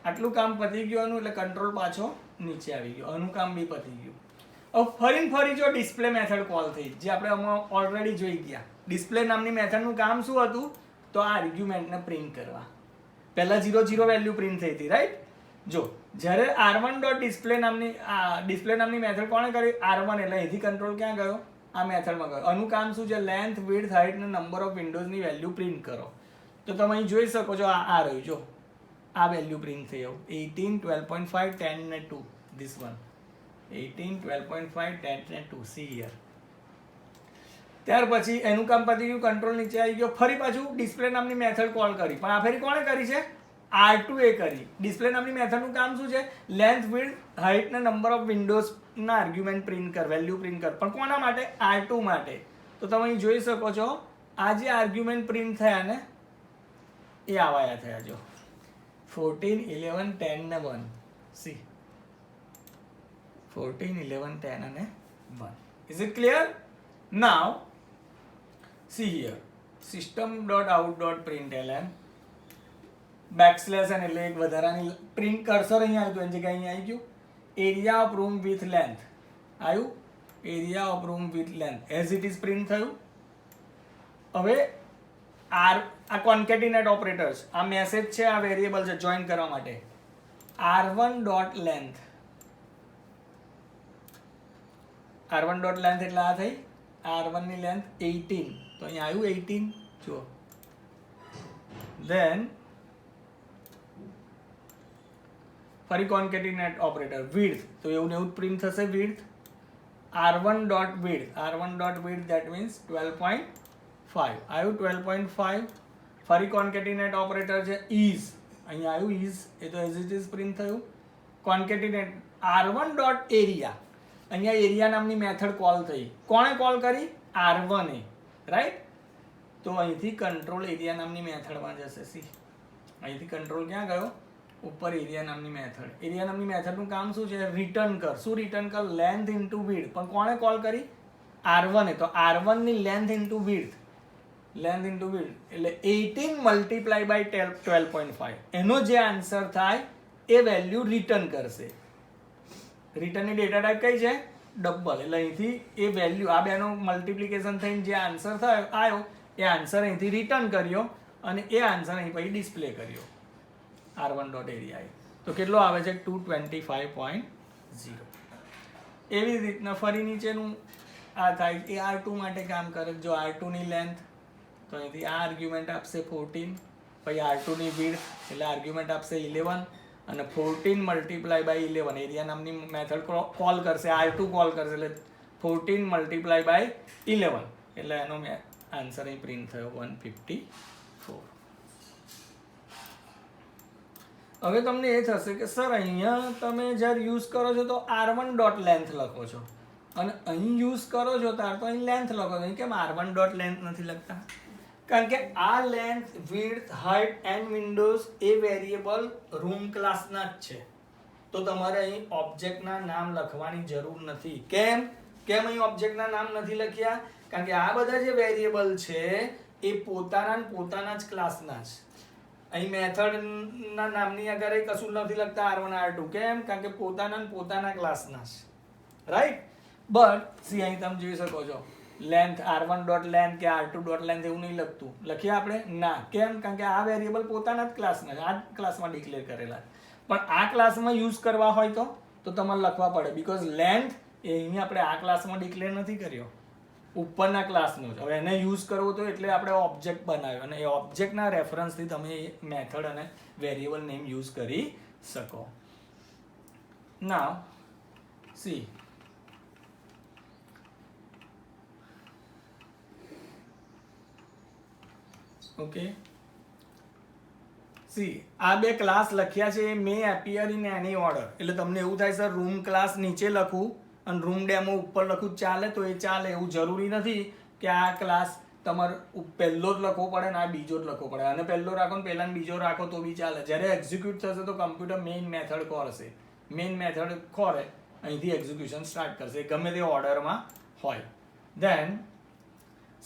[SPEAKER 1] આટલું કામ પતી ગયું એટલે કંટ્રોલ પાછો નીચે આવી ગયો, આનું કામ બી પતી ગયું. હવે ફરી જો ડિસ્પ્લે મેથડ કોલ થઈ, જે આપણે ઓલરેડી જોઈ ગયા. ડિસ્પ્લે નામની મેથડનું કામ શું હતું? તો આ આર્ગ્યુમેન્ટને પ્રિન્ટ કરવા. પહેલા 0 0 વેલ્યુ પ્રિન્ટ થઈ હતી, રાઈટ? જો જ્યારે r1 ડોટ ડિસ્પ્લે નામની મેથડ કોણે કરી? r1, એટલે અહીંથી કંટ્રોલ ક્યાં ગયો? આ મેથડમાં ગયો. આનું કામ શું છે? લેન્થ, વિડ્થ, હાઇટ અને નંબર ઓફ વિન્ડોઝની વેલ્યુ પ્રિન્ટ કરો. તો તમે અહીં જોઈ શકો છો, આ રહ્યું, જો આ વેલ્યુ પ્રિન્ટ થઈ આવું 18, 12.5, 10 ને 2. ધીસ વન 18, 12.5, 10 ને 2. C here. ત્યાર પછી એનું કામ પતી ગયું, કંટ્રોલ નીચે આવી ગયો. ફરી પાછું ડિસ્પ્લે નામની મેથડ કોલ કરી, પણ આ ફરી કોણે કરી છે? R2 એ કરી. ડિસ્પ્લે નામની મેથડનું કામ શું છે? લેન્થ, વિડ્થ, હાઇટ ને નંબર ઓફ વિન્ડોઝના આર્ગ્યુમેન્ટ પ્રિન્ટ કર, વેલ્યુ પ્રિન્ટ કર. પણ કોના માટે? R2 માટે. તો તમે અહીં જોઈ શકો છો, આ જે આર્ગ્યુમેન્ટ પ્રિન્ટ થયા ને એ આવાયા થયા. જો 14, 11, 10 ને 1. સી 14, 11, 10 અને 1. Is it clear? Now see here, system.out.println backslash n એટલે એક વધારાની પ્રિન્ટ કર્સર અહીંયા આવ્યું, એની જગ્યાએ અહીંયા આવી ગયું. Area of room with length આવ્યું, area of room with length as it is print થયું. હવે આ કોન્કેટિનેટ ઓપરેટર્સ, આ મેસેજ છે, આ વેરિયેબલ છે જોઈન કરવા માટે. r1 dot length, r1 dot length એટલે આ થઈ r1 ની લેન્થ 18, તો અહીંયા આવ્યું 18. જુઓ, ધેન ફરી કોન્કેટિનેટ ઓપરેટર વિડ્થ, તો એવું ને એવું પ્રિન્ટ થશે width. r1 dot width, r1 dot width that means 12.5 આવ્યું 12.5. ફરી કોન્કેટિનેટ ઓપરેટર છે ઇઝ, અહીંયા આવ્યું ઇઝ, એ તો એઝ ઇટ ઇઝ પ્રિન્ટ થયું. કોન્કેટિનેટ r1 ડોટ એરિયા, અહીંયા એરિયા નામની મેથડ કોલ થઈ. કોણે કોલ કરી? r1 એ, રાઈટ? તો અહીંથી કંટ્રોલ એરિયા નામની મેથડમાં જશે. સી અહીંથી કંટ્રોલ ક્યાં ગયો? ઉપર એરિયા નામની મેથડ. એરિયા નામની મેથડનું કામ શું છે? રિટર્ન કર. શું રિટર્ન કર? Length into width. પણ કોણે કોલ કરી? r1 એ. તો r1 ની length into width, length into width એટલે 18 મલ્ટીપ્લાય બાય 12.5. એનો જે આન્સર થાય એ વેલ્યુ રિટર્ન કરશે. રિટર્નની ડેટા ટાઈપ કઈ છે? ડબલ. એટલે અહીંથી એ વેલ્યુ, આ બેનો મલ્ટિપ્લિકેશન થઈને જે આન્સર થયો આવ્યો એ આન્સર અહીંથી રિટર્ન કર્યો અને એ આન્સર અહીં પછી ડિસ્પ્લે કર્યો r1 ડોટ એરિયા. તો કેટલો આવે છે? 225.0. એવી રીતના ફરી નીચેનું આ થાય એ r2 માટે કામ કરે. જો r2 ની લેન્થ, તો અહીંથી આ આર્ગ્યુમેન્ટ આપશે 14, પછી r2 ની વિડ્થ એટલે આર્ગ્યુમેન્ટ આપશે 11 અને 14 મલ્ટીપ્લાય બાય 11 એરિયા નામની મેથડ કોલ કરશે, r2 કોલ કરશે એટલે 14 મલ્ટીપ્લાય બાય 11 એટલે એનો આન્સર અહીં પ્રિન્ટ થયો 154. હવે તમને એ થશે કે સર અહીંયા તમે જ્યારે યુઝ કરો છો તો r1 ડોટ લેન્થ લખો છો અને અહીં યુઝ કરો છો ત્યારે તો અહીં લેન્થ લખો છો, અહીં કેમ r1 ડોટ લેન્થ નથી લખતા? કારણ કે આ length, width, height and Windows A variable room ક્લાસના જ છે. તો તમારે અહીં ઓબ્જેક્ટના નામ લખવાની જરૂર નથી. કેમ અહીં ઓબ્જેક્ટના નામ નથી લખ્યા? કારણ કે આ બધા જે વેરિયેબલ છે એ પોતાના જ ક્લાસના છે. અહીં મેથડના નામની આગળ કશું નથી લખતા R1 R2. કેમ? કારણ કે પોતાના ક્લાસના છે. રાઈટ? બટ સી અહીં તમે જોઈ શકો છો લેન્થ R1.length કે R2.length એવું નહીં લખતું. લખીએ આપણે? ના. કેમ? કારણ કે આ વેરિયેબલ પોતાના જ ક્લાસના છે, આ જ ક્લાસમાં ડિક્લેર કરેલા છે. પણ આ ક્લાસમાં યુઝ કરવા હોય તો તમારે લખવા પડે, બીકોઝ લેન્થ એ અહીં આપણે આ ક્લાસમાં ડિક્લેર નથી કર્યો, ઉપરના ક્લાસનો જ. હવે એને યુઝ કરવો તો એટલે આપણે ઓબ્જેક્ટ બનાવ્યો, અને એ ઓબ્જેક્ટના રેફરન્સથી તમે મેથડ અને વેરિયેબલ નેમ યુઝ કરી શકો. નાઉ સી, ઓકે, સી આ બે ક્લાસ લખ્યા છે એ મે એપિયર ઇન એની ઓર્ડર. એટલે તમને એવું થાય સર રૂમ ક્લાસ નીચે લખું અને રૂમ ડેમો ઉપર લખું ચાલે? તો એ ચાલે. એવું જરૂરી નથી કે આ ક્લાસ તમારે પહેલો જ લખવો પડે ને આ બીજો જ લખવો પડે. અને પહેલો રાખો ને પહેલા બીજો રાખો તો બી ચાલે. જ્યારે એક્ઝિક્યુટ થશે તો કમ્પ્યુટર મેઇન મેથડ ખોલશે. મેઇન મેથડ ખોલે અહીંથી એક્ઝિક્યુશન સ્ટાર્ટ કરશે, ગમે તે ઓર્ડરમાં હોય. ધેન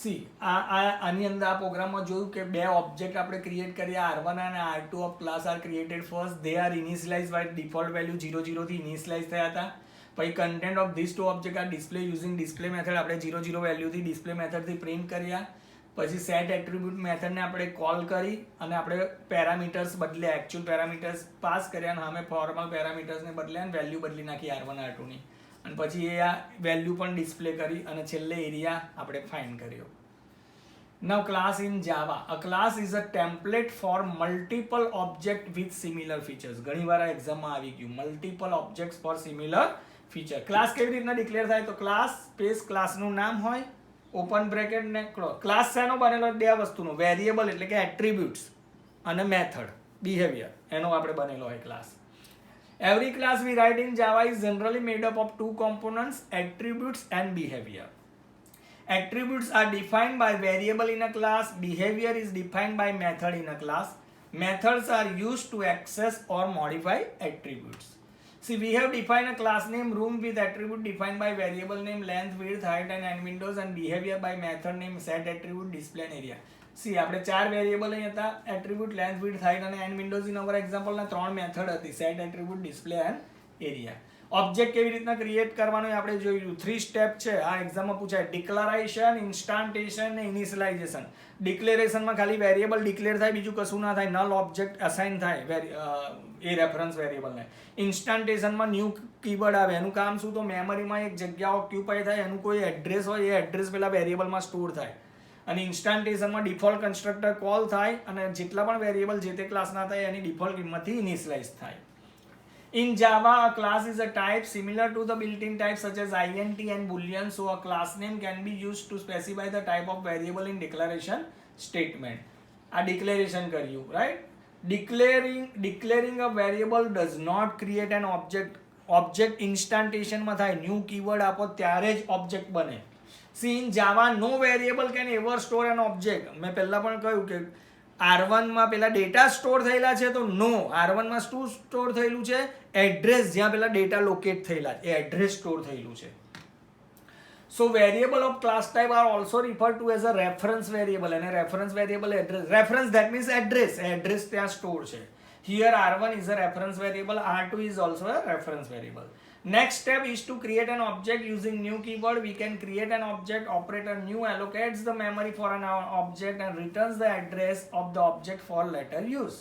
[SPEAKER 1] સી આની અંદર આ પ્રોગ્રામમાં જોયું કે બે ઓબ્જેક્ટ આપણે ક્રિએટ કર્યા, R1 અને R2 of class are created first. They are initialize by default value 0 થી ઇનિશિયલાઇઝ થયા હતા. પછી content of this two object are display using display method. આપણે 0 વેલ્યુથી ડિસ્પ્લે મેથડથી પ્રિન્ટ કર્યા. પછી સેટ એટ્રીબ્યુટ મેથડને આપણે કોલ કરી અને આપણે પેરામીટર્સ બદલે એકચ્યુઅલ પેરામીટર્સ પાસ કર્યા અને અમે ફોર્મલ પેરામીટર્સને બદલે વેલ્યુ બદલી નાખી R1 R2 ની. અને પછી એ આ વેલ્યુ પણ ડિસ્પ્લે કરી અને છેલ્લે એરિયા આપણે ફાઇન્ડ કર્યો. Now class in Java. A class is a template for multiple objects with similar features. ઘણી વાર આ એક્ઝામમાં આવી ગયું, multiple objects for similar feature. Class કેવી રીતના ડિક્લેર થાય? તો ક્લાસ સ્પેસ ક્લાસનું નામ હોય, ઓપન બ્રેકેટ ને ક્લોઝ. ક્લાસ શેનો બનેલો? બે વસ્તુનો, વેરિયેબલ એટલે કે એટ્રીબ્યુટ્સ અને મેથડ બિહેવિયર, એનો આપણે બનેલો હોય class. Every class we write in Java is generally made up of two components, attributes and behavior. Attributes are defined by variable in a class. Behavior is defined by method in a class. Methods are used to access or modify attributes. See, we have defined a class name room with attribute defined by variable name length, width, height and end windows, and behavior by method name set attribute display and area. See, આપણે ચાર variable અહીં હતા, attribute, length, width, height અને end windows. in our example ના ત્રણ method હતી, set attribute, display and area. Object કેવી રીતના ક્રિએટ કરવાનો આપણે જોયું. 3 સ્ટેપ છે, આ એક્ઝામમાં પૂછાય. ડિક્લેરેશન, ઇન્સ્ટાન્ટેશન ને ઇનિશિયલાઇઝેશન. ડિક્લેરેશનમાં ખાલી વેરિયેબલ ડિક્લેર થાય, બીજું કશું ના થાય, નલ ઓબ્જેક્ટ અસાઇન થાય એ રેફરન્સ વેરિયેબલને. ઇન્સ્ટાન્ટેશનમાં ન્યૂ કીવર્ડ આવે, એનું કામ શું? તો મેમરીમાં એક જગ્યા ઓક્યુપાય થાય, એનું કોઈ એડ્રેસ હોય, એ એડ્રેસ પેલા વેરિયેબલમાં સ્ટોર થાય. અને ઇન્સ્ટાન્ટેશનમાં ડિફોલ્ટ કન્સ્ટ્રક્ટર કોલ થાય અને જેટલા પણ વેરિયેબલ જે તે ક્લાસના થાય એની ડિફોલ્ટ કિંમતથી ઇનિશિયલાઇઝ થાય. In Java, a class is a type similar to the built-in types such as int and boolean. So, a class name can be used to specify the type of variable in declaration statement. A declaration કર્યું, right? Declaring a variable does not create an object. Object instantation માં થાય, new keyword આપો ત્યારે જ object બને. See, in Java, no variable can ever store an object. મેં પહેલા પણ કહ્યું કે R1 માં પેલા ડેટા સ્ટોર થયેલા છે, તો નો, R1 માં શું સ્ટોર થયેલું છે? એડ્રેસ, જ્યાં પેલા ડેટા લોકેટ થયેલા એ એડ્રેસ સ્ટોર થયેલું છે. So variable of class type are also refer to as a reference variable. અને reference variable address, reference that means address, address ત્યાં સ્ટોર છે. Here R1 is a reference variable, R2 is also a reference variable. Next step is to create an object using new keyword. We can create an object. Operator new allocates the memory for an object and returns the address of the object for later use.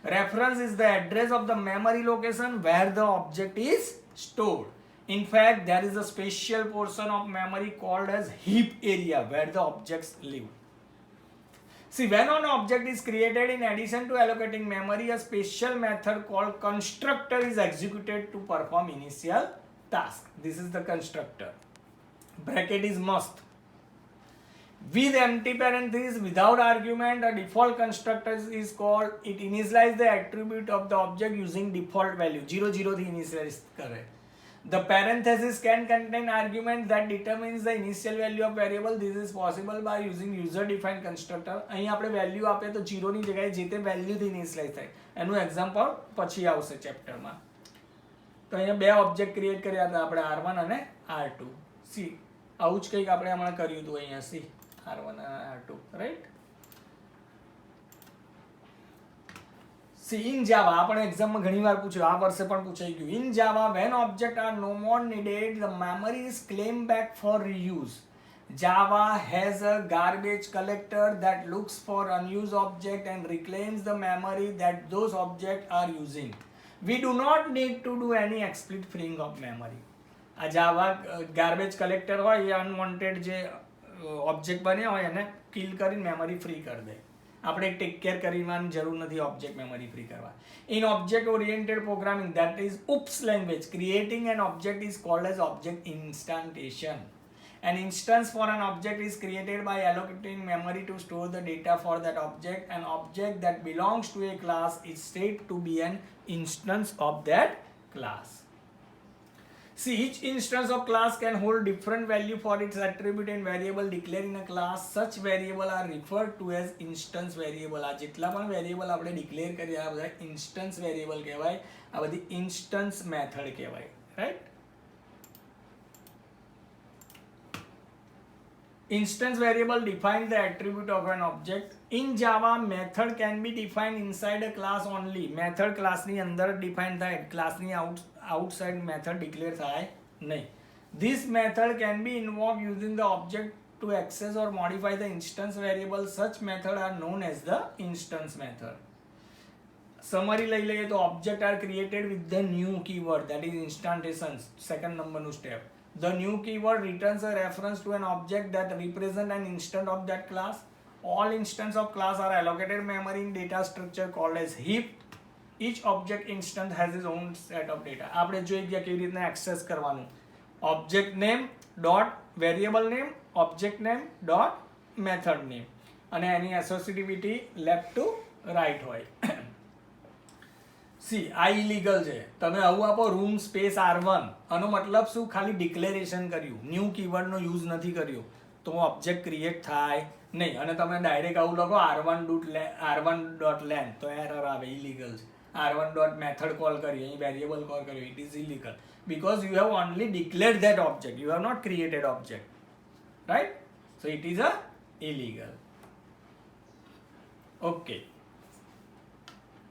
[SPEAKER 1] Reference is the address of the memory location where the object is stored. In fact, there is a special portion of memory called as heap area where the objects live. See, when an object is created, in addition to allocating memory, a special method called constructor is executed to perform initial task. This is the constructor. Bracket is must. With empty parentheses, without argument, a default constructor is called. It initializes the attribute of the object using default value. 0 થી initialize કરે. The parenthesis can contain argument that determines the initial value of variable. This is possible by using user defined constructor. અહીં આપણે value આપે તો 0 ની જગ્યાએ જે તે વેલ્યુથી ઇનિશિયલાઇઝ થાય. એનું એક્ઝામ્પલ પછી આવશે ચેપ્ટરમાં. તો અહીંયા બે ઓબ્જેક્ટ ક્રિએટ કર્યા હતા આપણે R1 અને R2. સી આવું જ કંઈક આપણે હમણાં કર્યું હતું અહીંયા સી R1 અને R2 right. See, in Java, આપણે એક્ઝામમાં ઘણી વાર પૂછ્યું, આ વર્ષે પણ પૂછાઈ ગયું. In Java, when objects are no more needed, the memory is claimed back for reuse. Java has a garbage collector that looks for unused object and reclaims the memory that those objects are using. We do not need to do any explicit freeing of memory. આ Java garbage collector હોય એ unwanted જે object બન્યા હોય એને kill કરીને memory free કરી દે. આપણે take care કરવાની જરૂર નથી ઓબ્જેક્ટ મેમરી ફ્રી કરવા. In object oriented programming that is UPS language, creating an object is called as object instantiation. An instance for an object is created by allocating memory to store the data for that object. An object that belongs to a class is said to be an instance of that class. See, each instance of class can hold different value for its attribute and variable declared in a class. Such variable are referred to as instance variable. આ જેટલા પણ variable આપણે declare કરીએ આ બધા instance variable કહેવાય. આ બધી ઇન્સ્ટન્સ મેથડ કહેવાય, right. Instance variable define the attribute of an object. In Java, method can be defined inside a class only. Method class ની અંદર define થાય, class ની outside method declare થાય નહીં. This method can be invoked using the object to access or modify the instance variable. Such method are known as the instance method. Summary લઈ લઈએ તો object are created with the new keyword, that is instantiation, second number નું step. The new keyword returns a reference to an object that represents an instance of that class. All instances of class are allocated memory in data structure called as heap. Each object instance has its own set of data. આપણે જોઈ ગયા કેવી રીતના access કરવાનું. Object name dot variable name, object name dot method name, અને એની associativity left to right હોય. C આ illegal છે. તમે આવું આપો રૂમ સ્પેસ R1, આનો મતલબ શું? ખાલી ડિક્લેરેશન કર્યું, ન્યૂ કીવર્ડનો યુઝ નથી કર્યો તો ઓબ્જેક્ટ ક્રિએટ થાય નહીં. અને તમે ડાયરેક્ટ આવું લખો R1.len તો એરર આવે, ઇલીગલ છે. R1.method કોલ કરી, અહીં વેરિયેબલ કોલ કર્યો, it is illegal because you have only declared that object, you have not created object, right? So it is a illegal. Okay.